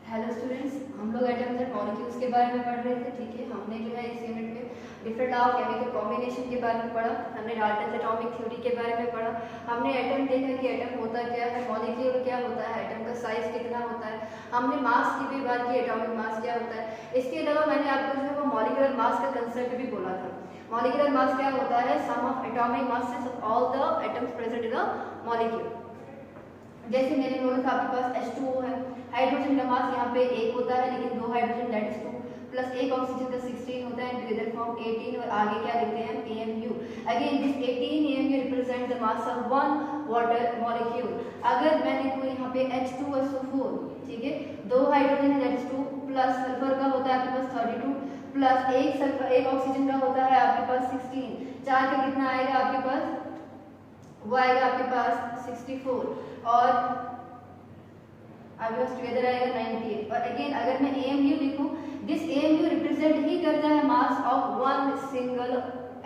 Hello students, हम लोग atoms and molecules के बारे में पढ़ रहे थे। ठीक है, हमने जो है इस यूनिट में डिफरेंट ऑफ केमिकल कॉम्बिनेशन के बारे में पढ़ा, हमने डाल्टन्स एटॉमिक थ्योरी के बारे में पढ़ा, हमने एटम देखा कि एटम होता क्या है, मॉलिक्यूल क्या होता है, एटम का साइज कितना होता है, हमने मास की भी बात की, एटॉमिक मास क्या होता है। इसके अलावा मैंने आपको जो है वो मॉलिक्यूलर मास का कंसेप्ट भी बोला था। मॉलिक्यूलर मास क्या होता है? Sum of atomic masses of all the atoms present in the molecule. जैसे मैंने बोला था आपके पास H2O है, हाइड्रोजन का मास यहाँ पे 1 होता है, लेकिन 2 hydrogen that is 2 plus 1 oxygen का 16 होता है, टुगेदर फॉर्म 18 और आगे क्या लिखते हैं AMU। Again this 18 AMU represent the mass of one water molecule. अगर मैंने कोई यहाँ पे H2SO4, ठीक है, 2 हाइड्रोजन है दैट इज 2 प्लस सल्फर का होता है आपके पास 32 प्लस 1 ऑक्सीजन का होता है आपके पास 16, 4 का कितना आएगा आपके पास? वो आएगा आपके पास 64 और आपके पास टुगेदर आएगा 98। और अगेन अगर मैं AMU लिखूं, दिस AMU रिप्रेजेंट ही करता है mass of one single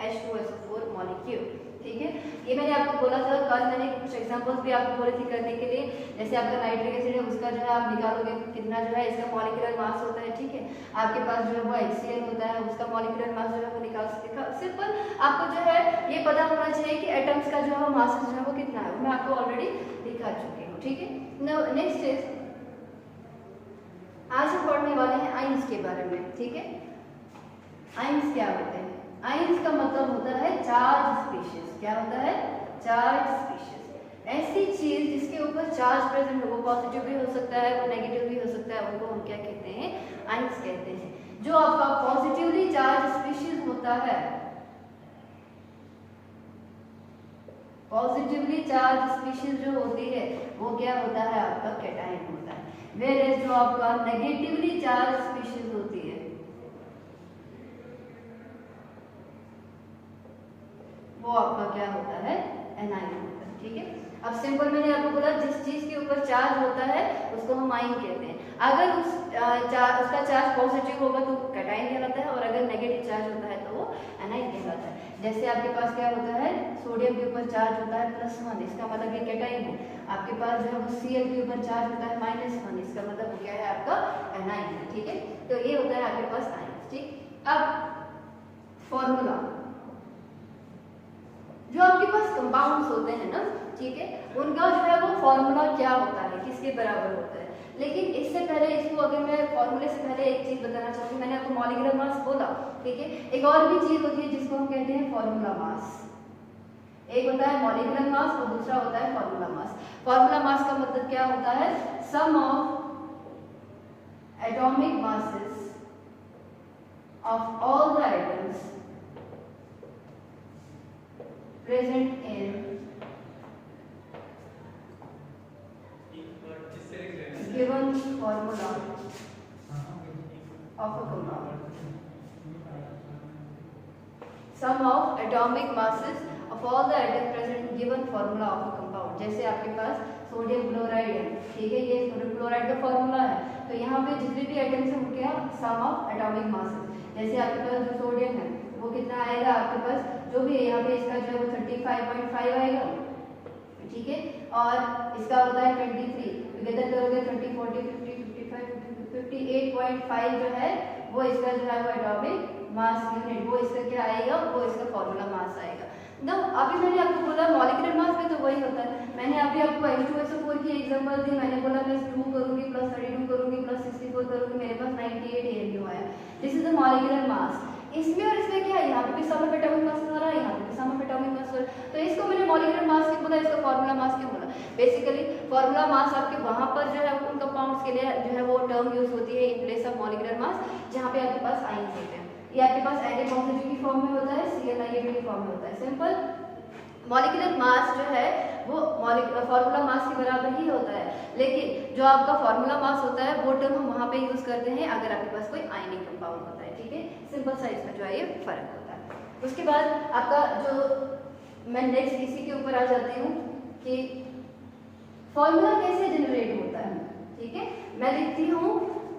H2SO4 molecule. ठीक है, ये मैंने आपको बोला था, कल मैंने कुछ एग्जांपल्स भी आपको बोले थे करने के लिए। जैसे आपका नाइट्रिक एसिड है, उसका जो है आप निकालोगे कितना जो है इसका मॉलिक्यूलर मास होता है। ठीक है, आपके पास जो है वो HCl होता है, उसका मॉलिक्यूलर मास जो है वो निकाल सकते हैं। सिंपल आपको जो है ये पता होना चाहिए कि एटम्स का जो है मास जो है वो कितना है, मैं आपको ऑलरेडी दिखा चुकी हूँ। ठीक है, नाउ नेक्स्ट इज आज हम पढ़ने वाले हैं आयंस के बारे में। ठीक है, आयंस क्या होते हैं? आयंस का मतलब होता है चार्ज स्पीशीज। क्या होता है? Charge species. ऐसी चीज जिसके ऊपर चार्ज प्रेजेंट हो, वो पॉजिटिव भी हो सकता है, वो नेगेटिव भी हो सकता है, उनको हम क्या कहते हैं? आयंस कहते हैं। जो आपका पॉजिटिवली चार्ज स्पीशीज होता है, पॉजिटिवली चार्ज स्पीशीज जो होती है वो क्या होता है? आपका कैटायन होता है। वेयर जो आपका नेगेटिवली चार्ज स्पीशीज होती है वो आपका क्या होता है? एनायन होता है। ठीक है, अब सिंपल मैंने आपको बोला जिस चीज के ऊपर चार्ज होता है उसको हम आयन कहते हैं। अगर उसका चार्ज पॉजिटिव होगा तो कैटायन कहलाता है, और अगर नेगेटिव चार्ज होता है तो वो एनायन कहलाता है। जैसे आपके पास क्या होता है? सोडियम के ऊपर चार्ज होता है +1, इसका मतलब ये कैटायन है। आपके पास जो है वो Cl के ऊपर चार्ज होता है -1, इसका मतलब वो क्या है? आपका एनायन है। ठीक है, तो ये होता है आपके पास आयन। ठीक, अब फॉर्मूला जो आपके पास कंपाउंड्स होते हैं ना, ठीक है, उनका जो है वो फॉर्मूला क्या होता है, किसके बराबर होता है। लेकिन इससे पहले इसको अगर मैं फॉर्मूले से पहले एक चीज बताना चाहूँगी। मैंने आपको मॉलिक्यूलर मास बोला, ठीक है, एक और भी चीज होती है जिसको हम कहते हैं फॉर्मूला मास। एक होता है मॉलिक्यूलर मास और दूसरा होता है फॉर्मूला मास। फॉर्मूला मास का मतलब क्या होता है? Sum of atomic masses of all the atoms present in given formula of a compound. Sum of atomic masses of all the atoms present in given formula of a compound. जैसे आपके पास sodium chloride है, ठीक है, ये sodium chloride का formula है, तो यहाँ पे जितने भी एटम्स हैं उनके सम ऑफ एटॉमिक मासेस। जैसे आपके पास जो सोडियम है वो कितना आएगा आपके पास? जो भी है यहाँ पे इसका जो है वो 35.5 आएगा। ठीक है, और इसका होता है 23, टुगेदर करोगे 30, 40, 50, 55, 58.5 जो है वो इसका जो है वो एटॉमिक मास यूनिट, वो इसका क्या आएगा? वो इसका फॉर्मूला मास आएगा। तो अभी मैंने आपको बोला मॉलिक्यूलर मास में तो वही होता है। मैंने अभी आपको H2SO4 की एग्जांपल दी, मैंने बोला मैं 2 करूंगी प्लस 32 करूंगी प्लस 64 करूंगी, मेरे पास 98 AMU आया। This is the molecular mass. इसमें और इसमें क्या है? यहाँ पे भी सम ऑफ एटॉमिक मास हो रहा है, यहाँ पे भी सम ऑफ एटॉमिक मास हो रहा है, तो इसको मैंने मॉलिक्यूलर मास क्यों बोला, इसको फॉर्मूला मास क्यों बोला? बेसिकली फॉर्मूला मास आपके वहां पर जो है उन कंपाउंड्स के लिए जो है वो टर्म यूज होती है in place of molecular mass, जहाँ पे आपके पास आयन होते हैं। ये आपके पास Na पॉजिटिव की फॉर्म में होता है, Cl नेगेटिव की फॉर्म में होता है। सिंपल मॉलिक्यूलर मास जो है वो फॉर्मूला मास के बराबर ही होता है, लेकिन जो आपका फॉर्मूला मास होता है वो टर्म हम वहाँ पे यूज करते हैं अगर आपके पास कोई आयनिक कंपाउंड होता है। ठीक है, सिंपल सा इसमें जो है ये फर्क होता है। उसके बाद आपका जो मैं नेक्स्ट इसी के ऊपर आ जाती हूँ कि फॉर्मूला कैसे जनरेट होता है। ठीक है, मैं लिखती हूँ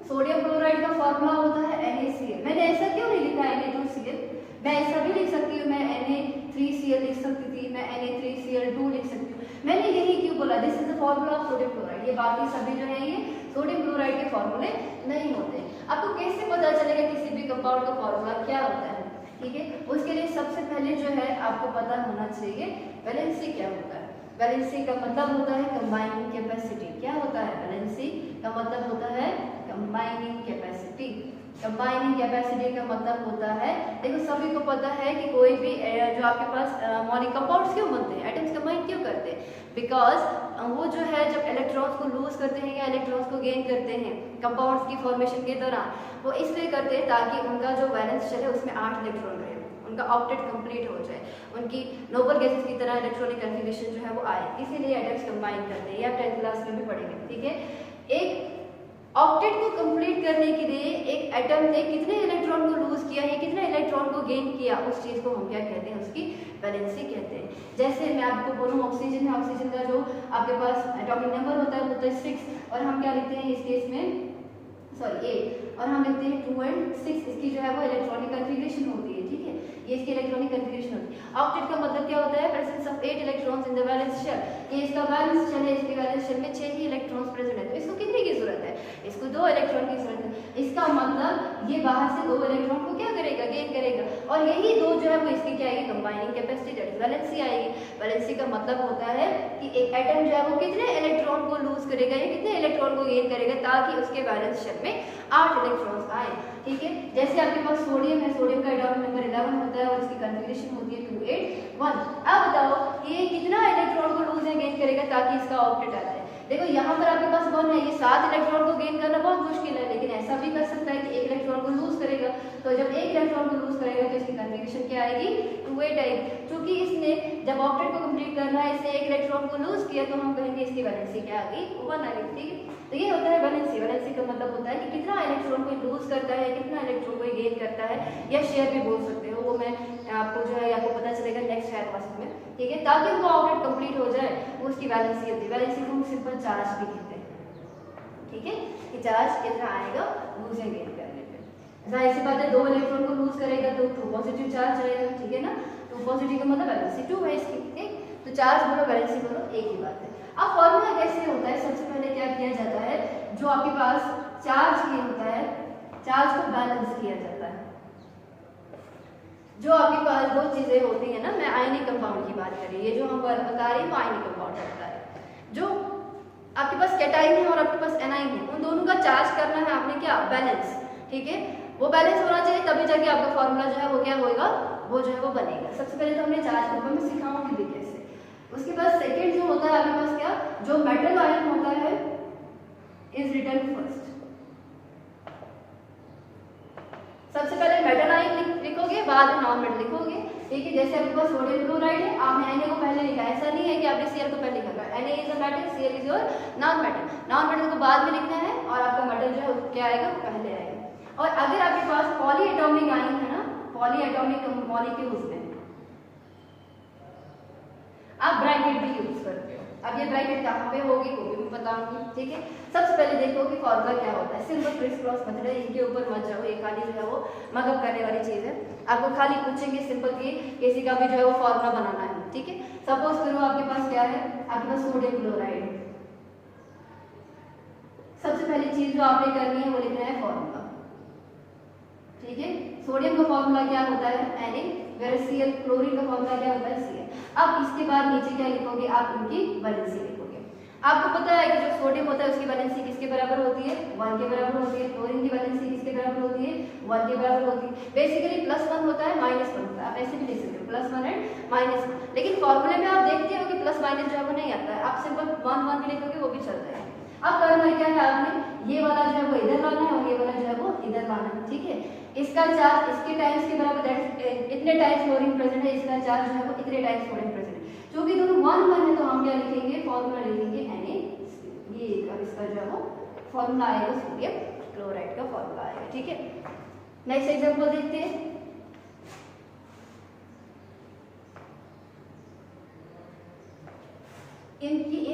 सोडियम क्लोराइड का फॉर्मूला होता है NaCl। मैंने ऐसा क्यों नहीं लिखा Na2Cl? मैं ऐसा भी लिख सकती हूँ, मैं Na3Cl लिख सकती थी, मैं Na3Cl2 लिख सकती हूँ। मैंने यही क्यों बोला? This is the formula of sodium chloride. ये बाकी सभी जो है ये सोडियम क्लोराइड के फॉर्मूले नहीं होते। आपको कैसे पता चलेगा किसी भी कंपाउंड का फॉर्मूला क्या होता है, ठीक है? उसके लिए सबसे पहले जो है आपको पता होना चाहिए वैलेंसी क्या होता है। वैलेंसी का मतलब होता है कंबाइनिंग कैपेसिटी। क्या होता है? वैलेंसी का मतलब होता है कंबाइनिंग कैपेसिटी। कंबाइनिंग कैपेसिटी का मतलब होता है, देखो सभी को पता है कि कोई भी जो आपके पास मॉलिक्यूल कंपाउंड्स क्यों बनते हैं, एटम्स कंबाइन क्यों करते हैं? बिकॉज वो जो है जब इलेक्ट्रॉन्स को लूज करते हैं या इलेक्ट्रॉन्स को गेन करते हैं कंपाउंड्स की फॉर्मेशन के दौरान, वो इसलिए करते हैं ताकि उनका जो वैलेंस शेल है उसमें 8 इलेक्ट्रॉन रहे, उनका ऑक्टेट कंप्लीट हो जाए, उनकी नोबल गैसेस की तरह इलेक्ट्रॉनिक कन्फिगरेशन जो है वो आए, इसीलिए एटम्स कंबाइन करते हैं। ये आप 10th क्लास में भी पढ़ेंगे, ठीक है? एक ऑक्टेट को कंप्लीट करने के लिए एक एटम ने कितने इलेक्ट्रॉन को लूज किया है, कितने इलेक्ट्रॉन को गेन किया, उस चीज को हम क्या कहते हैं? उसकी वैलेंसी कहते हैं। जैसे मैं आपको बोलूं ऑक्सीजन है, ऑक्सीजन का जो आपके पास एटॉमिक नंबर होता है वो होता है 6 और हम क्या लिखते हैं इस केस में, सॉरी 8 और हम लिखते हैं 2 और 6, इसकी जो है वो इलेक्ट्रॉनिक कन्फिगरेशन होती है, ठीक है? ये इसकी इलेक्ट्रॉनिक कन्फिगरेशन होती है। ऑक्टेट का मतलब क्या होता है? Presence of 8 electrons in the valence shell. ये इसका वैलेंस शेल है, इसके वैलेंस शेल में 6 ही इलेक्ट्रॉन्स प्रेजेंट है, तो इसको कितने की जरूरत है? इसको 2 इलेक्ट्रॉन की जरूरत है। इसका मतलब ये बाहर से 2 इलेक्ट्रॉन को क्या करेगा? गेन करेगा, और यही 2 जो है वो इसकी क्या आएगी? Combining capacity, that is valency आएगी। वैलेंसी का मतलब होता है कि एक एटम जो है वो कितने इलेक्ट्रॉन को लूज करेगा या कितने इलेक्ट्रॉन को गेन करेगा ताकि उसके वैलेंस शेल में 8 इलेक्ट्रॉन्स आए, ठीक है? जैसे आपके पास सोडियम है, सोडियम का एटॉमिक नंबर 11 होता है और इसकी कन्फिगरेशन होती है 281। अब बताओ ये कितना इलेक्ट्रॉन को लूज या गेन करेगा ताकि इसका ऑक्टेट आ जाए? देखो यहाँ पर आपके पास 1 है, ये 7 इलेक्ट्रॉन को गेन करना बहुत मुश्किल है, लेकिन ऐसा भी कर सकता है कि 1 इलेक्ट्रॉन को लूज करेगा, तो जब 1 इलेक्ट्रॉन को लूज करेगा तो इसकी कन्फिगरेशन क्या आएगी? 28 आएगी। क्योंकि इसने जब ऑक्टेट को कंप्लीट करना है, इसने 1 इलेक्ट्रॉन को लूज किया, तो हम कहेंगे इसकी वैलेंसी क्या आ गई? 1 आ गई, ठीक है? तो ये होता है वैलेंसी। वैलेंसी का मतलब होता है कि कितना इलेक्ट्रॉन को लूज करता है, कितना इलेक्ट्रॉन को गेन करता है, या शेयर भी बोल सकते हो, वो मैं आपको जो है आपको पता चलेगा नेक्स्ट हायर क्लास में, ठीक है? ताकि उनका ऑक्टेट कंप्लीट हो जाए, वो उसकी वैलेंसी होती है। वैलेंसी को हम सिंपल चार्ज भी कहते हैं, ठीक है? कि चार्ज कितना आएगा लूज या गेन करने पे। जाहिर सी बात है 2 इलेक्ट्रॉन को लूज करेगा तो 2 पॉजिटिव चार्ज आएगा, ठीक है ना? 2 पॉजिटिव का मतलब वैलेंसी 2 है इसकी, ठीक? तो चार्ज बोलो वैलेंसी बोलो एक ही बात है। अब फॉर्मूला कैसे होता है? सबसे पहले क्या किया जाता है, जो आपके पास चार्ज की होता है, चार्ज को बैलेंस किया जाता है। जो आपके पास 2 चीजें होती है ना, मैं आयनिक कंपाउंड की बात करी, ये जो हम बता रहे हैं वो आयनिक कंपाउंड होता है। जो आपके पास कैटाइन है और आपके पास एनाइन है, उन दोनों का चार्ज करना है आपने क्या? बैलेंस, ठीक है? वो बैलेंस होना चाहिए, तभी जाके आपका फॉर्मूला जो है वो क्या होगा? वो जो है वो बनेगा। सबसे पहले तो हमने चार्ज के ऊपर में सिखाऊंगी भी कैसे। उसके बाद सेकंड जो होता है आपके पास क्या? जो मेटल आयन होता है इज रिटन फर्स्ट। सबसे पहले मेटल आयन लिखोगे, बाद में नॉन मेटल लिखोगे, ठीक है? जैसे आपके पास सोडियम क्लोराइड है, आपने Na को पहले लिखा, ऐसा नहीं है कि आपने Cl को पहले लिखा। Na is a metal, Cl is your non metal. Non metal को बाद में लिखना है और आपका मेटल जो है क्या आएगा? पहले आएगा। और अगर आपके पास पॉली एटॉमिक आयन है ना, पॉली एटॉमिक मॉलिक्यूल्स में आप ब्रैकेट भी यूज करते हो। अब ये ब्रैकेट कहाँ पे होगी वो भी मैं बताऊंगी, ठीक है? सबसे पहले देखो कि फॉर्मूला क्या होता है। सिंपल क्रिस क्रॉस मेथड है, इनके ऊपर मत जाओ, ये खाली जो है वो मगअप करने वाली चीज है। आपको खाली पूछेंगे सिंपल कि किसी का भी जो है वो फॉर्मूला बनाना है, ठीक है? सपोज करो आपके पास क्या है, आपके पास सोडियम क्लोराइड। सबसे पहली चीज जो आपने करनी है वो लिखना है फॉर्मूला, ठीक है? सोडियम का फॉर्मूला क्या होता है? Na, वेयर Cl, क्लोरीन का फॉर्मूला क्या होता है? Cl। अब इसके बाद नीचे क्या लिखोगे? आप उनकी वैलेंसी लिखोगे। आपको पता है कि जो सोडियम होता है उसकी वैलेंसी किसके बराबर होती है? 1 के बराबर होती है। क्लोरीन की वैलेंसी किसके बराबर होती है? 1 के बराबर होती है। बेसिकली +1 होता है, -1 होता है, आप ऐसे भी लिख सकते हो +1 एंड -1। लेकिन फॉर्मूले में आप देखते हो कि प्लस माइनस जो है वो नहीं आता है, आप सिंपल 1 1 भी लिखोगे वो भी चल जाएगा। अब करना क्या है, आपने ये वाला जो है वो इधर लाना है और ये वाला जो है वो इधर लाना है, ठीक है? इसका चार्ज इसके टाइम्स के बराबर, इतने टाइम्स क्लोरीन प्रेजेंट है, इसका चार्ज जो है वो इतने टाइम्स क्लोरीन प्रेजेंट है। क्योंकि दोनों 1 1 है तो हम क्या लिखेंगे? फॉर्मूला लिखेंगे Na। ये अब इसका जो है वो फॉर्मूला आएगा, सोडियम क्लोराइड का फॉर्मूला आएगा, ठीक है? नेक्स्ट एग्जांपल देखते हैं।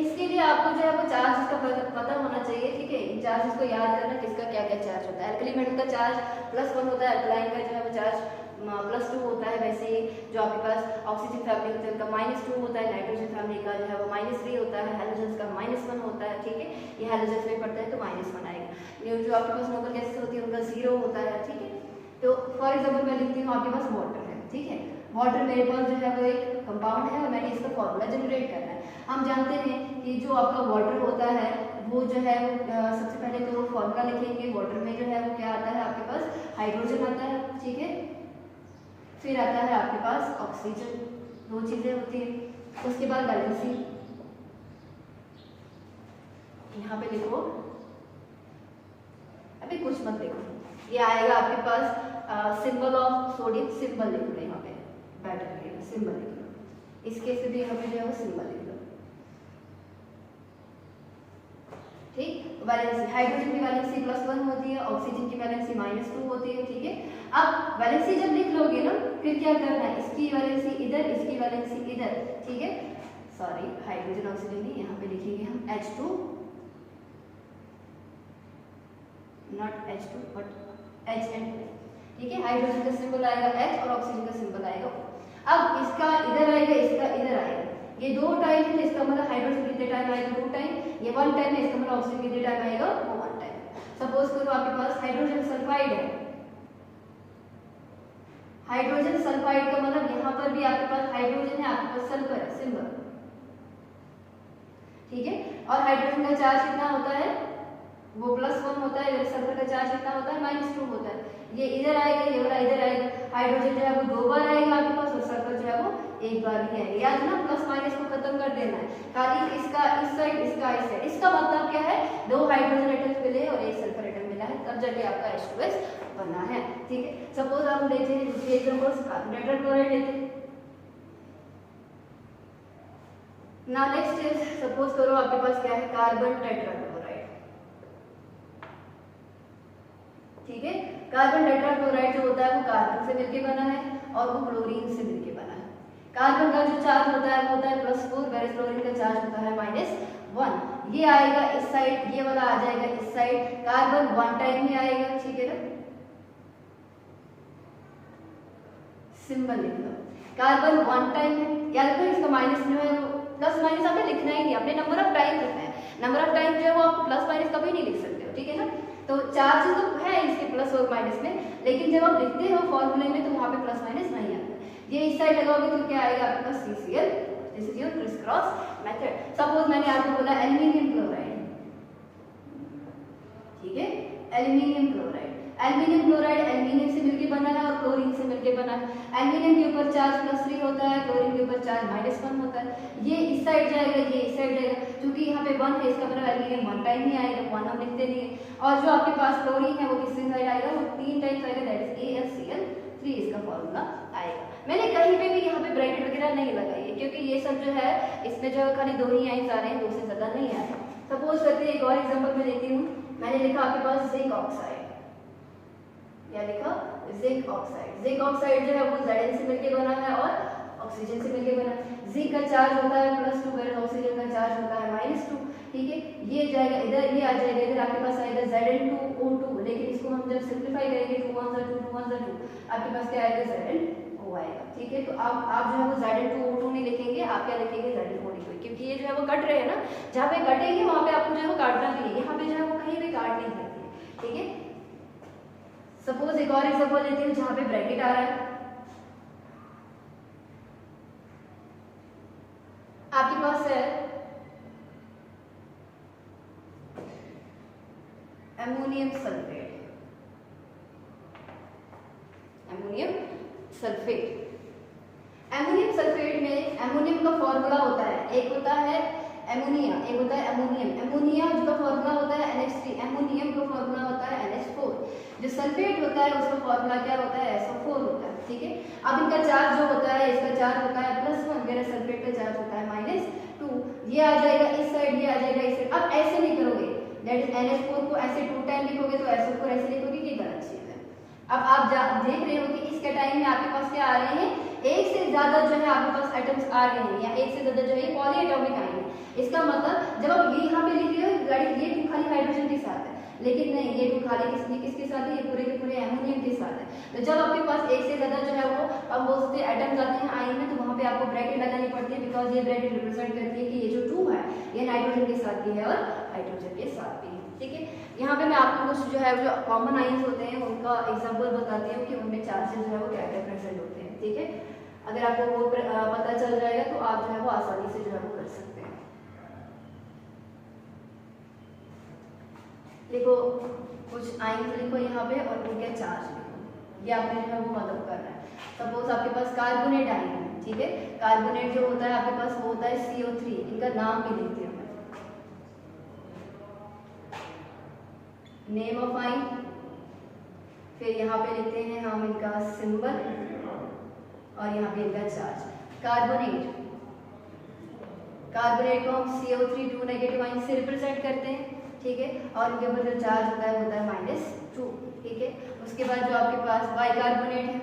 इसके लिए आपको जो है वो चार्ज का पता होना चाहिए, ठीक है? इन चार्जेस को याद करना, किसका क्या क्या चार्ज होता है। अल्कली मेटल का चार्ज +1 होता है, अल्कलाइन का जो है वो चार्ज +2 होता है। वैसे ही जो आपके पास ऑक्सीजन फैमिली होता है उनका -2 होता है, नाइट्रोजन फैमिली का जो है वो -3 होता है, हैलोजन्स का -1 होता है, ठीक है? ये हैलोजेंस में पड़ता है तो -1 आएगा। जो आपके पास नोबल गैसेस होती है उनका 0 होता है, ठीक है। तो फॉर एग्जाम्पल मैं लिखती हूँ आपके पास वाटर है, ठीक है। वाटर मेरे पास जो है वो एक कंपाउंड है और मैंने इसका फॉर्मूला जनरेट करना है। हम जानते हैं कि जो आपका वाटर होता है वो जो है सबसे पहले तो फॉर्मूला लिखेंगे। वाटर में जो है वो क्या आता है आपके पास, हाइड्रोजन आता है, ठीक है। फिर आता है आपके पास ऑक्सीजन, 2 चीजें होती है। उसके बाद वैलेंसी, यहाँ पे लिखो, अभी कुछ मत लिखो, ये आएगा आपके पास सिंबल ऑफ सोडियम, सिंबल लिख लो यहाँ पे, बेटर सिंबल लिख लो, इसके से भी यहाँ पे जो है वो सिंबल लिख लो, ठीक। वैलेंसी, हाइड्रोजन की वैलेंसी +1 होती है, ऑक्सीजन की वैलेंसी -2 होती है, ठीक है। अब वैलेंसी जब लिख लोगे ना, फिर क्या करना है, इसकी वैलेंसी इधर, इसकी वैलेंसी इधर, ठीक है। सॉरी, हाइड्रोजन ऑक्सीजन नहीं, यहाँ पे लिखेंगे हम H2, not H2 but HN2, ठीक है। हाइड्रोजन का सिंबल आएगा H और ऑक्सीजन का सिंबल आएगा O। अब इसका इधर आएगा, इसका इधर आएगा, ये 2 टाइम है, इसका मतलब हाइड्रोजन कितने टाइम आएगा, 2 टाइम, ये 1 टाइम है, इसका मतलब ऑक्सीजन कितने टाइम आएगा, वो 1 टाइम। सपोज करो आपके पास हाइड्रोजन सल्फाइड है, हाइड्रोजन सल्फाइड का मतलब यहाँ पर भी आपके पास हाइड्रोजन है, आपके पास सल्फर है, सिंबल, ठीक है। और हाइड्रोजन का चार्ज कितना होता है, वो +1 होता है, सल्फर का चार्ज कितना होता है, -2 होता है। ये इधर आएगा, ये वाला इधर आएगा, हाइड्रोजन जो है वो 2 बार आएगा आपके पास और सल्फर जो है वो 1 बार ही आएगा। याद ना, प्लस माइनस को खत्म कर देना है, खाली इसका इस साइड, इसका इस साइड। इसका मतलब क्या है, 2 हाइड्रोजन एटम्स मिले और 1 सल्फर एटम मिला है, तब जाके आपका H2S बना है, ठीक है। सपोज आप लेते हैं दूसरे एग्जांपल्स, कार्बन टेट्राक्लोराइड लेते हैं। नाउ नेक्स्ट इज, सपोज करो आपके पास क्या है, कार्बन टेट्राक्लोराइड, ठीक है। कार्बन टेट्राक्लोराइड जो होता है वो कार्बन से मिलके बना है और वो क्लोरीन से मिलके बना है। कार्बन का जो चार्ज होता है वो होता है +4, वेयर क्लोरीन का चार्ज होता है -1। ये आएगा इस साइड, ये वाला आ जाएगा इस साइड, कार्बन 1 टाइम ही आएगा, ठीक है ना। सिंबल लिख लो, कार्बन 1 टाइम है, याद रखो इसका माइनस जो है वो प्लस माइनस आपने लिखना ही नहीं, आपने नंबर ऑफ टाइम लिखना है। नंबर ऑफ टाइम जो है वो आप प्लस माइनस कभी नहीं लिख सकते हो, ठीक है ना। तो चार्ज तो है इसके प्लस और माइनस में, लेकिन जब आप लिखते हो फॉर्मूले में तो वहां पे प्लस माइनस नहीं आता। ये इस साइड लगाओगे तो क्या आएगा आपके पास, CCl। This is your criss cross method. Suppose मैंने आपको बोला एल्यूमिनियम क्लोराइड, ठीक है, aluminium chloride. Aluminium chloride aluminium से मिलके बना है और क्लोरीन से मिलके बना है। एल्यूमिनियम के ऊपर चार्ज +3 होता है, क्लोरीन के ऊपर चार्ज -1 होता है। ये इस साइड जाएगा, ये इस साइड जाएगा, क्योंकि यहाँ पे 1 है, इसका मतलब एल्यूमिनियम 1 टाइम ही आएगा, 1 हम लिखते नहीं है। और जो आपके पास क्लोरीन है वो किससे साइड आएगा, वो 3 टाइम्स आएगा, दैट इज AlCl3, इसका फॉर्मूला आएगा। मैंने कहीं पे भी यहाँ पे ब्रैकेट वगैरह नहीं लगाई है, क्योंकि ये सब जो है इसमें जो खाली 2 ही आइंस आ रहे हैं, 2 से ज्यादा नहीं आ रहे। सपोज करते हैं एक और एग्जांपल मैं लेती हूँ। मैंने लिखा आपके पास जिंक ऑक्साइड, या लिखा जिंक ऑक्साइड। जिंक ऑक्साइड जो है वो Zn से मिलके बना है और ऑक्सीजन से मिलके बना है। जिंक का चार्ज होता है +2, वेयर ऑक्सीजन का चार्ज होता है -2, ठीक है। ये जाएगा इधर, ये आ जाएगा इधर, आपके पास आएगा Zn2O2, लेकिन इसको हम जब सिंपलीफाई करेंगे 2 1 2 2 1 2, आपके पास क्या आएगा, Zn2 आएगा, ठीक है। तो आप जो है वो Zn2O2 नहीं लिखेंगे, आप क्या लिखेंगे, Zn4 लिखेंगे, क्योंकि ये जो है वो कट रहे हैं ना, जहाँ पे कटेंगे वहाँ पे आपको जो है वो काटना भी है, यहाँ पे जो है वो कहीं भी काट नहीं सकते, ठीक है। सपोज एक और एग्जांपल लेते हैं जहां पे ब्रैकेट आ रहा है। आपके पास है ammonium sulphate, ammonium sulphate. Ammonium sulphate में एमोनियम का फॉर्मूला होता है, एक होता है एमोनिया, एक होता है एमोनियम। एमोनिया जिसका फॉर्मूला होता है NH3, एमोनियम का फॉर्मूला होता है NH4। जो सल्फेट होता है उसका फॉर्मूला क्या होता है, SO4 होता है, ठीक है। अब इनका चार्ज जो होता है, इसका चार्ज होता है +1, मेरा सल्फेट का चार्ज होता है -2। ये आ जाएगा इस साइड, ये आ जाएगा इस साइड। अब ऐसे नहीं करोगे, दैट इज NH4 को ऐसे 2 टाइम लिखोगे तो SO4 ऐसे लिखोगे, कि गलत चीज है। अब आप देख रहे हो कि इस टाइम में आपके पास क्या आ रहे हैं, एक से ज्यादा जो है आपके पास एटम्स आ रहे हैं, या एक से ज्यादा जो है पॉलीएटॉमिक आएंगे। इसका मतलब जब आप ये यहाँ पे लिख रहे हो गाड़ी, ये 2 खाली हाइड्रोजन के साथ है, लेकिन नहीं, ये 2 खाली किसके साथ है, ये पूरे के पूरे एमोनियम के साथ है। तो जब आपके पास एक से ज्यादा जो है वो कंपोजिट एटम्स आते हैं आयन में, तो वहाँ पे आपको ब्रैकेट लगानी पड़ती है, बिकॉज ये ब्रैकेट रिप्रेजेंट करती है कि ये जो 2 है ये नाइट्रोजन के साथ की है और हाइड्रोजन के साथ भी है। ठीक है, यहाँ पे मैं आपको कुछ जो है जो कॉमन आयंस होते हैं उनका एग्जांपल बताती हूँ कि उनमें चार्जेस जो है वो क्या क्या प्रेजेंट होते हैं। ठीक है, अगर आपको वो पता चल जाएगा तो आप जो है वो आसानी से जो है वो कर सकते हैं। देखो कुछ आयंस लिखो यहाँ पे और उनके चार्ज लिखो, ये आपने जो है वो मतलब करना है। सपोज आपके पास कार्बोनेट आयन है, ठीक है, कार्बोनेट जो होता है आपके पास वो होता है CO3, इनका नाम भी लिखते हैं नेम ऑफ आयन, फिर यहाँ पे लिखते हैं हम इनका सिंबल और यहाँ पे इनका चार्ज। कार्बोनेट को हम CO3 2 नेगेटिव आयन से रिप्रेजेंट करते हैं। ठीक है, और इनके ऊपर जो चार्ज होता है वो होता है -2। ठीक है, उसके बाद जो आपके पास बाइकार्बोनेट है,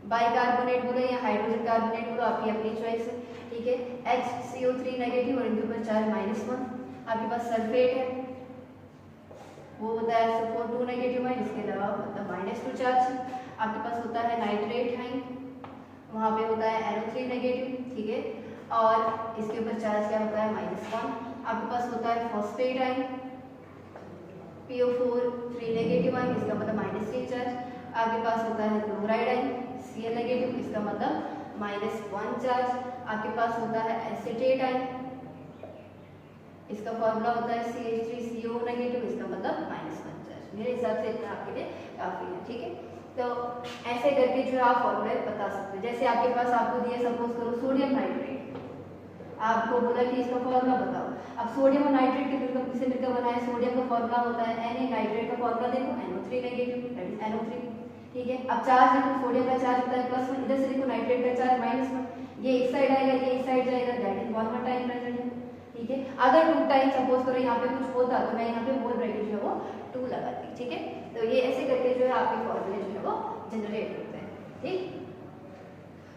बाइकार्बोनेट बोलो या हाइड्रोजन कार्बोनेट बोलो, आपकी अपनी चॉइस है। ठीक है, HCO3 नेगेटिव और इनके ऊपर चार्ज -1। आपके पास सल्फेट है, वो होता है SO4 2 नेगेटिव आयन, इसके अलावा मतलब -2 चार्ज। आपके पास होता है नाइट्रेट आयन, वहाँ पे होता है NO3 नेगेटिव। ठीक है, और इसके ऊपर चार्ज क्या होता है -1। आपके पास होता है phosphate ion, PO4 3 negative ion, इसका मतलब -3 चार्ज। आपके पास होता है क्लोराइड आयन, Cl नेगेटिव, इसका मतलब -1 चार्ज। आपके पास होता है एसीटेट आयन, इसका फॉर्मूला होता है CH3CO नेगेटिव, इसका मतलब -1 चार्ज। मेरे हिसाब से इतना आपके लिए काफी है। ठीक है, तो ऐसे करके जो आप फॉर्मूले बता सकते हैं। जैसे आपके पास आपको दिया सपोज करो सोडियम नाइट्रेट, आपको बोला कि इसका फॉर्मूला बताओ। अब सोडियम और नाइट्रेट के मिलकर किसे मिलकर बना है, सोडियम का फॉर्मूला होता है Na, नाइट्रेट का फॉर्मूला देखो NO3 negative, that is NO3। ठीक है, अब चार्ज देखो, सोडियम का चार्ज होता है +1, इधर से देखो नाइट्रेट का चार्ज -1, ये एक साइड आएगा, ये एक साइड जाएगा, दैट इज 1 टाइम प्रेजेंट है। ठीक है, अगर 2 टाइम सपोज करो यहाँ पे कुछ होता तो मैं यहाँ पे मोल ब्रैकेट जो है वो 2 लगाती। ठीक है, तो ये ऐसे करके जो है आपके फॉर्मूले जो है वो जनरेट होते हैं। ठीक,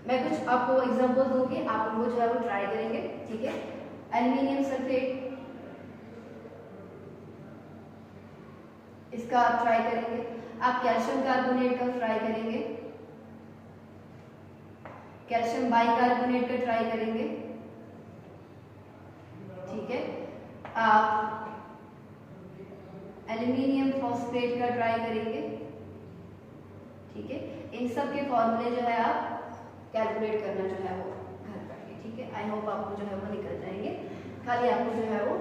मैं कुछ आपको एग्जांपल दूंगी, आप उनको जो है वो ट्राई करेंगे। ठीक है, एल्युमिनियम सल्फेट, इसका आप ट्राई करेंगे। आप कैल्शियम कार्बोनेट का ट्राई करेंगे, कैल्शियम बाइकार्बोनेट का ट्राई करेंगे। ठीक है, आप एल्युमिनियम फॉस्फेट का ट्राई करेंगे। ठीक है, इन सब के फॉर्मूले जो है आप कैलकुलेट करना जो है वो घर करके। ठीक है, आई होप आपको जो है वो निकल जाएंगे। खाली आपको जो है वो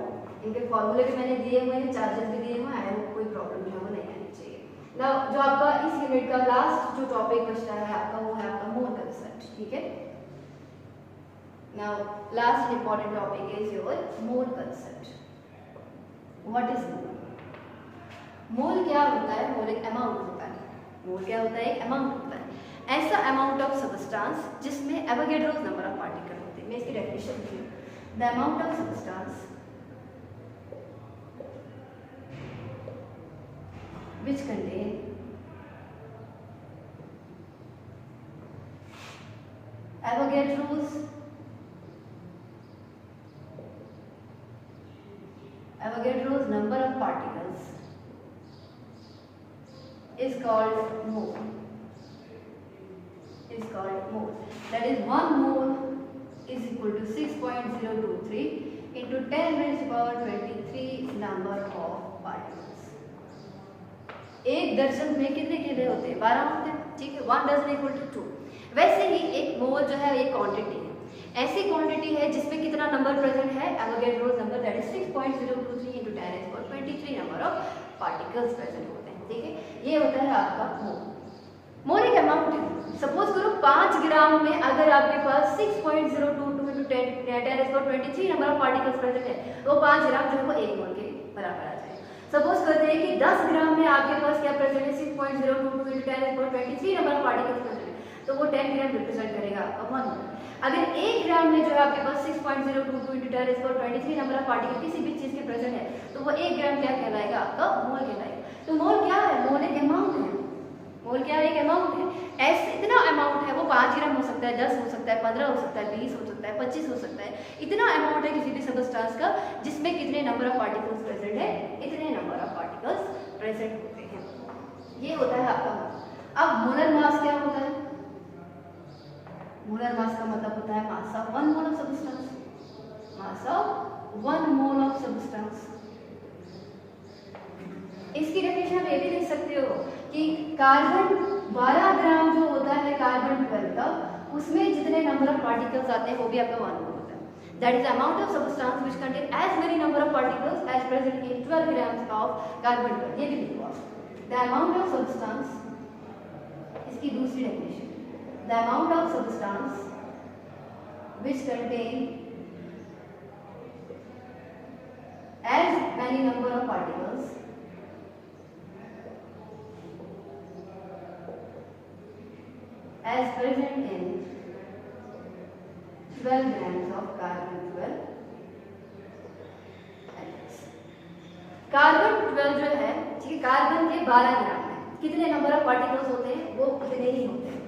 इनके फॉर्मूले भी मैंने दिए हुए हैं, चार्जेस भी दिए हुए हैं, आई होप कोई प्रॉब्लम जो है वो नहीं आनी चाहिए। नाउ जो आपका इस यूनिट का लास्ट जो टॉपिक बचता है आपका, वो है आपका मोल कंसेप्ट। ठीक है, now last important topic is your mole concept. What is mole? Mole क्या होता है? मोल एक अमाउंट होता है। मोल क्या होता है? एक अमाउंट होता है, ऐसा अमाउंट ऑफ सबस्टेंस जिसमें एवोगैड्रोस नंबर ऑफ पार्टिकल होते हैं। मैं इसकी डेफिनेशन लिखती हूँ, the amount of substance which contain Avogadro's number of particles is called mole. That is 1 mole is equal to 6.023 into 10 raised to power 23 number of particles. एक दर्जन में कितने केले होते हैं? 12 होते हैं। ठीक है, 1 डजन इक्वल टू 2। वैसे ही एक मोल जो है एक क्वांटिटी है, ऐसी क्वांटिटी है जिसमें कितना नंबर प्रेजेंट है? Avogadro's number, that is 6.023 into 10 raised to power 23 number of particles present होते हैं। ठीक है, ये होता है आपका मोल। मोल एक अमाउंट है। सपोज करो 5 ग्राम में अगर आपके पास 6.022 into 10 raised to power 23 number of particles present है, तो 5 ग्राम जो है वो 1 मोल के बराबर आ जाएगा। सपोज करते हैं कि 10 ग्राम में आपके पास क्या प्रेजेंट है? 6.022 into 10 raised to power 23 number of particles present है, तो वो 10 ग्राम रिप्रेजेंट करेगा आपका 1 मोल। अगर 1 ग्राम में जो है आपके पास 6.022 into 10 raised to power 23 number of particle किसी भी चीज के प्रेजेंट है, तो वो 1 ग्राम क्या कहलाएगा? आपका मोल कहलाएगा। तो मोल क्या है? मोल एक अमाउंट है। मोल क्या है? एक अमाउंट है। ऐसे इतना अमाउंट है, वो 5 ग्राम हो सकता है, 10 हो सकता है, 15 हो सकता है, 20 हो सकता है, 25 हो सकता है। इतना अमाउंट है किसी भी सबस्टेंस का जिसमें कितने नंबर ऑफ पार्टिकल्स प्रेजेंट है, इतने नंबर ऑफ पार्टिकल्स प्रेजेंट होते हैं। ये होता है आपका मोल। अब मोलर मास क्या होता है? मोलर मास का मतलब होता है mass of 1 mole of substance. Mass of 1 mole of substance. इसकी डेफिनेशन आप ये भी देख सकते हो कि कार्बन 12 ग्राम जो होता है कार्बन 12 का, उसमें जितने नंबर ऑफ पार्टिकल्स आते हैं वो भी आपका 1 मोल होता है। That is amount of substance which contain as many number of particles as present in 12 grams of carbon 12। ये भी लिखो आप, द अमाउंट ऑफ सब्सटेंस, इसकी दूसरी definition, the amount of substance which contain as many number of particles as present in 12 grams of carbon 12 atoms। Carbon 12 जो है, ठीक है, कार्बन के 12 ग्राम में कितने नंबर ऑफ पार्टिकल्स होते हैं, वो उतने ही होते हैं।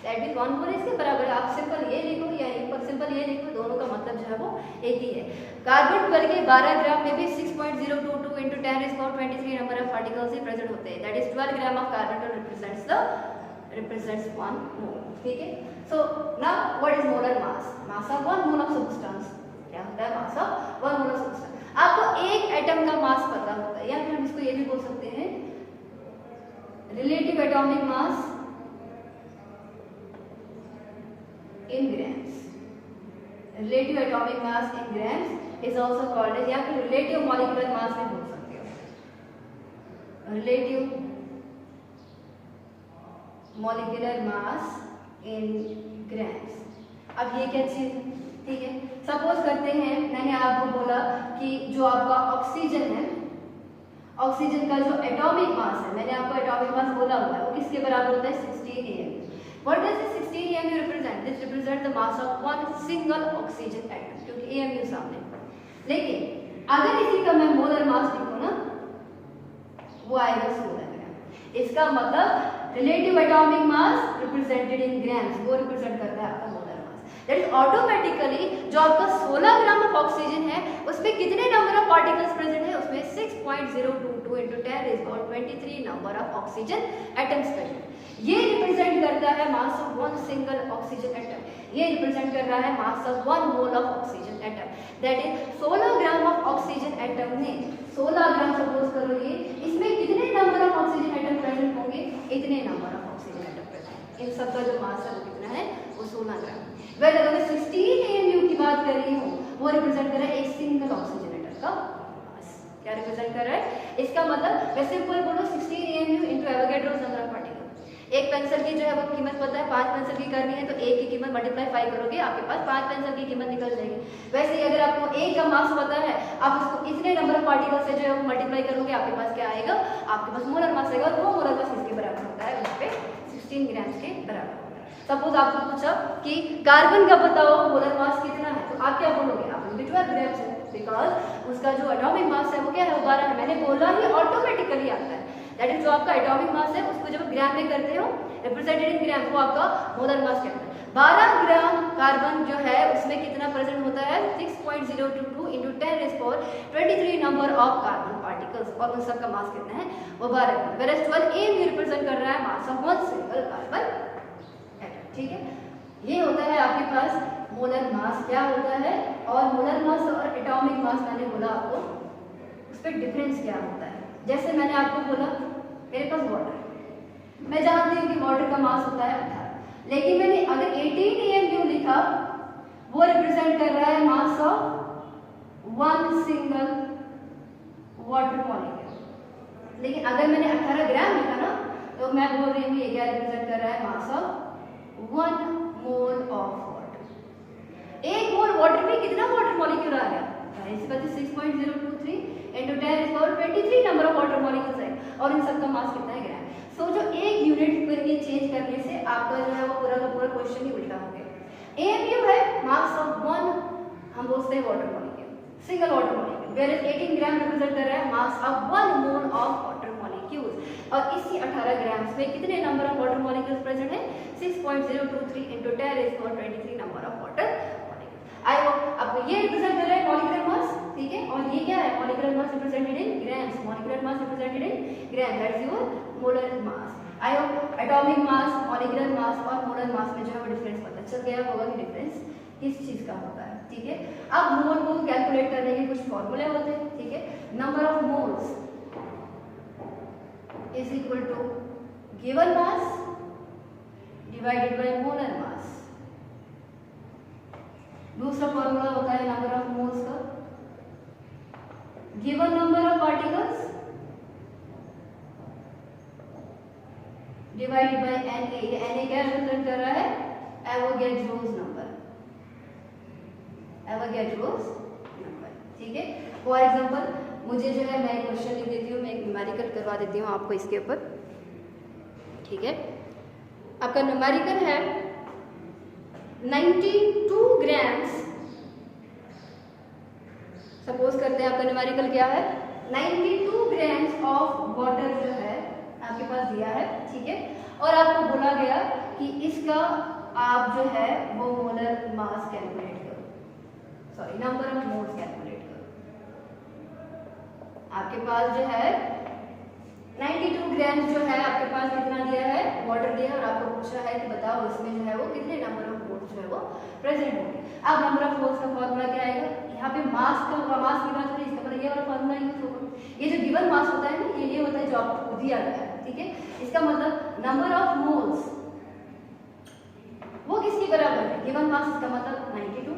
दैट इज 1 मोल। इसके बराबर आप सिंपल ये लिखो या सिंपल ये लिखो, दोनों का मतलब जो है वो एक ही है। कार्बन 12 के 12 ग्राम में भी 6.022 into 10 is about 23 number of particles he present होते हैं। That is 12 gram of carbon represents 1 mole। ठीक है, so now what is molar mass? Mass of 1 mole of substance क्या होता है? Mass of 1 mole of substance. आपको एक atom का मास पता होता है, या फिर हम इसको ये भी बोल सकते हैं relative atomic mass in grams। relative atomic mass in grams is also called as, या फिर relative molecular mass भी बोल सकते हो, relative molecular mass in grams। अब ये क्या चीज है? ठीक है, सपोज करते हैं मैंने आपको बोला कि जो आपका ऑक्सीजन है, ऑक्सीजन का जो एटॉमिक मास है, मैंने आपको एटॉमिक मास बोला हुआ है, वो किसके बराबर होता है? 16 AMU। What does this 16 AMU represent? This represents the mass of one single oxygen atom, क्योंकि AMU सामने। लेकिन अगर इसी का मैं मोलर मास लिखूं ना, वो आएगा 16 ग्राम। इसका मतलब relative atomic mass represented in grams, वो रिप्रेजेंट करता है आपका molar mass. That is automatically जो आपका 16 ग्राम ऑफ ऑक्सीजन है, उसमें कितने नंबर ऑफ पार्टिकल्स प्रेजेंट है? उसमें 6.022 into 10 is about 23 number of oxygen atoms present. ये रिप्रेजेंट करता है mass of one single oxygen atom. ये रिप्रेजेंट कर रहा है mass of 1 mole of oxygen atom. That is 16 gram of oxygen atom ने 16 ग्राम सपोज करो ये, इसमें कितने number of oxygen atom present होंगे? इतने number of oxygen atom present. इन सब का जो मास है वो कितना है? वो 16 ग्राम। वेल अगर मैं 16 AMU की बात कर रही हूँ, वो रिप्रेजेंट कर रहा है एक सिंगल ऑक्सीजन एटम का मास। क्या रिप्रेजेंट कर रहा है? इसका मतलब मैं सिंपल बोलो 16 AMU into Avogadro's number of particle. एक पेंसिल की जो है वो कीमत पता है, 5 पेंसिल की करनी है तो एक की कीमत मल्टीप्लाई 5 करोगे, आपके पास 5 पेंसिल की कीमत निकल जाएगी। वैसे ही अगर आपको एक का मास पता है, आप उसको इतने नंबर ऑफ पार्टिकल से जो है वो मल्टीप्लाई करोगे, आपके पास क्या आएगा? आपके पास मोलर मास आएगा, और वो मोलर मास इसके बराबर होता है, उस पे 16 ग्राम के बराबर होता है। सपोज आपको पूछा कि कार्बन का बताओ मोलर मास कितना है, तो आप क्या बोलोगे? आप बोलोगे 12 ग्राम है, बिकॉज उसका जो एटॉमिक मास है वो क्या है? 12 है। मैंने बोला ही ऑटोमेटिकली आता है। दैट इज जो आपका एटॉमिक मास है उसको जब ग्राम में करते हो, रिप्रेजेंटेड इन ग्राम, वो आपका मोलर मास कहता है। 12 ग्राम कार्बन जो है उसमें कितना प्रेजेंट होता है? 6.022 into 10 is power 23 number of carbon particles, और उन सब का मास कितना है? वो 12 ग्राम। वेयर एज 12 AMU रिप्रेजेंट कर रहा है mass of one single carbon atom. ठीक है, ये होता है आपके पास मोलर मास क्या होता है, और मोलर मास और एटॉमिक मास मैंने बोला आपको उस पर डिफरेंस क्या होता है। जैसे मैंने आपको बोला मेरे पास वाटर, मैं जानती हूँ कि वाटर का मास होता है 18, लेकिन मैंने अगर 18 AMU लिखा, वो रिप्रेजेंट कर रहा है mass of one single water molecule. लेकिन अगर मैंने 18 ग्राम लिखा ना, तो मैं बोल रही हूँ ये क्या रिप्रेजेंट कर रहा है? Mass of 1 mole of water. एक मोल वाटर में कितना वाटर मॉलिक्यूल आ गया? इसी बात 6.023 into 10 is power 23 number of water molecules है, और इन सब का मास कितना है? ग्राम। सो जो एक यूनिट पर ये चेंज करने से आपका जो है वो पूरा का पूरा क्वेश्चन ही उल्टा हो गया। AMU है मास ऑफ वन, हम बोलते हैं water molecule, single water molecule, where 18 gram represent कर रहा है mass of 1 mole of water molecules. और इसी 18 ग्राम में कितने number of water molecules present है? 6.023 into 10 is power 23 number of water molecule. I hope आपको ये रिप्रेजेंट कर रहा है मॉलिक्यूलर मास। ठीक है, और ये क्या है? Molecular mass represented in grams. Molecular mass represented in gram, that is your molar mass. I hope atomic mass, molecular mass और मोलर मास में जो है वो डिफरेंस पता चल गया होगा कि डिफरेंस किस चीज का होता है। ठीक है। अब मोल को कैलकुलेट करने के कुछ फॉर्मूले होते हैं, ठीक है। Number of moles is equal to given mass divided by molar mass. दूसरा फॉर्मूला होता है नंबर ऑफ मोल्स का, given number of particles divided by Na। ये Na क्या रिप्रेजेंट कर रहा है? एवोगैड्रोस नंबर, एवोगैड्रोस नंबर, ठीक है। फॉर एग्जांपल मुझे जो है, मैं एक क्वेश्चन लिख देती हूँ, मैं एक न्यूमेरिकल करवा देती हूँ आपको इसके ऊपर, ठीक है। आपका न्यूमेरिकल है 92 ग्राम्स। सपोज करते हैं आपका न्यूमेरिकल क्या है, 92 ग्राम्स ऑफ वाटर जो है आपके पास दिया है, ठीक है। और आपको बोला गया कि इसका आप जो है वो मोलर मास कैलकुलेट करो, sorry number of moles calculate करो। आपके पास जो है 92 ग्राम जो है आपके पास कितना दिया है, वाटर दिया है, और आपको पूछा है कि बताओ इसमें जो है वो कितने नंबर ऑफ मोल्स जो है वो प्रेजेंट होंगे। अब नंबर ऑफ मोल्स का फॉर्मूला क्या आएगा, यहाँ पे मास की बात हो रही है, इसका मतलब ये वाला फॉर्मूला यूज होगा। ये जो गिवन मास होता है ना, ये होता है जो आपको दिया गया है, ठीक है। इसका मतलब नंबर ऑफ मोल्स वो किसके बराबर है, गिवन मास, इसका मतलब 92।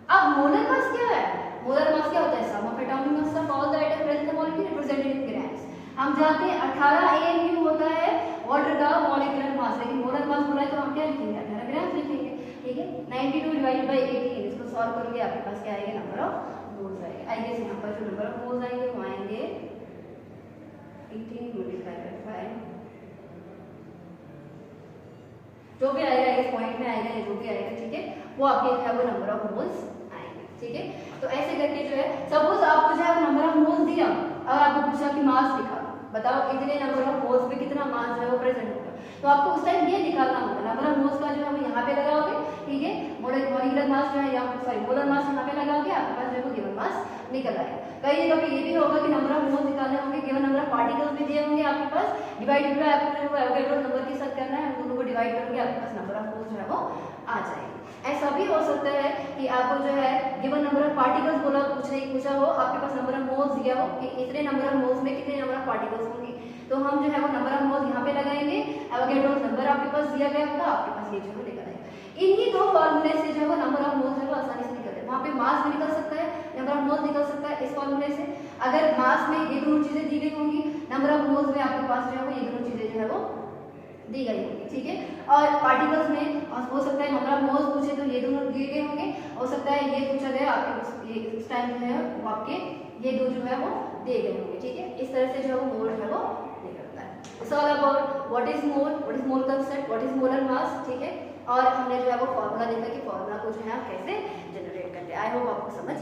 अब मोलर मास क्या है, मोलर मास क्या होता है, sum of atomic mass of all the atom present in the molecule represented in grams. हम जानते हैं 18 AMU होता है वाटर का मॉलिक्यूलर मास, लेकिन मोलर मास बोला है तो हम क्या लिखेंगे, 18 ग्राम लिखेंगे, ठीक है। 92 डिवाइडेड बाय 18, इसको सॉल्व करोगे आपके पास क्या आएगा, नंबर ऑफ मोल्स आएगा। आई गेस यहाँ पर जो नंबर ऑफ मोल्स आएंगे वो आएंगे 18 मल्टीप्लाई बाय 5, जो भी आएगा इस पॉइंट में आएगा या जो भी आएगा, ठीक है, वो आपके है वो नंबर ऑफ मोल्स आएंगे, ठीक है। तो ऐसे करके जो है, सपोज आपको जो है नंबर ऑफ मोल्स दिया और आपको पूछा कि मास लिखा, बताओ इतने नंबर ऑफ मोल्स में कितना मास जो है वो प्रेजेंट होगा, तो आपको उस टाइम ये निकालना होगा। नंबर ऑफ मोल्स का जो है वो यहाँ पे लगाओगे, ठीक है, मॉलिक्यूलर मास जो है यहाँ, सॉरी मोलर मास यहाँ पे लगाओगे, आपके पास जो है वो गिवन मास निकल आएगा। कई जगह पे ये भी होगा कि नंबर ऑफ मोल्स निकालने होंगे, गिवन नंबर ऑफ पार्टिकल्स भी दिए होंगे आपके पास, डिवाइडेड बाय आपको एवोगैड्रो नंबर के साथ करना है, दोनों को डिवाइड करोगे आपके पास नंबर ऑफ मोल्स जो है वो आ जाएगा। ऐसा भी हो सकता है कि आपको जो है गिवन नंबर ऑफ पार्टिकल्स बोला, पूछा हो, आपके पास नंबर ऑफ मोल्स दिया हो कि इतने नंबर ऑफ मोल्स में कितने नंबर ऑफ पार्टिकल्स होंगे, तो हम जो है वो नंबर ऑफ मोल्स यहाँ पे लगाएंगे, एवोगैड्रो नंबर आपके पास दिया गया होगा, आपके पास ये जो है निकल आएगा। इन्हीं दो फॉर्मूले से जो है वो नंबर ऑफ मोल्स जो है वो आसानी से निकल जाए। वहाँ पे मास भी निकल सकता है, नंबर ऑफ मोल्स निकल सकता है इस फॉर्मूले से। अगर मास में ये दोनों चीजें दी गई होंगी, नंबर ऑफ मोल्स में आपके पास जो है वो ये दोनों चीजें जो है वो दी गई होंगी, ठीक है। और पार्टिकल्स में हो सकता है नंबर ऑफ मोल्स पूछे तो ये दोनों दिए गए होंगे, हो सकता है ये पूछा गया आपके इस टाइम जो है वो आपके ये दो जो है वो दिए गए होंगे, ठीक है। इस तरह से जो है वो मोल जो है वो निकलता है। It's all about what is mole concept, what is molar mass, ठीक है। और हमने जो है वो फॉर्मूला देखा कि फॉर्मूला को जो है कैसे जनरेट करते हैं। आई होप आपको समझ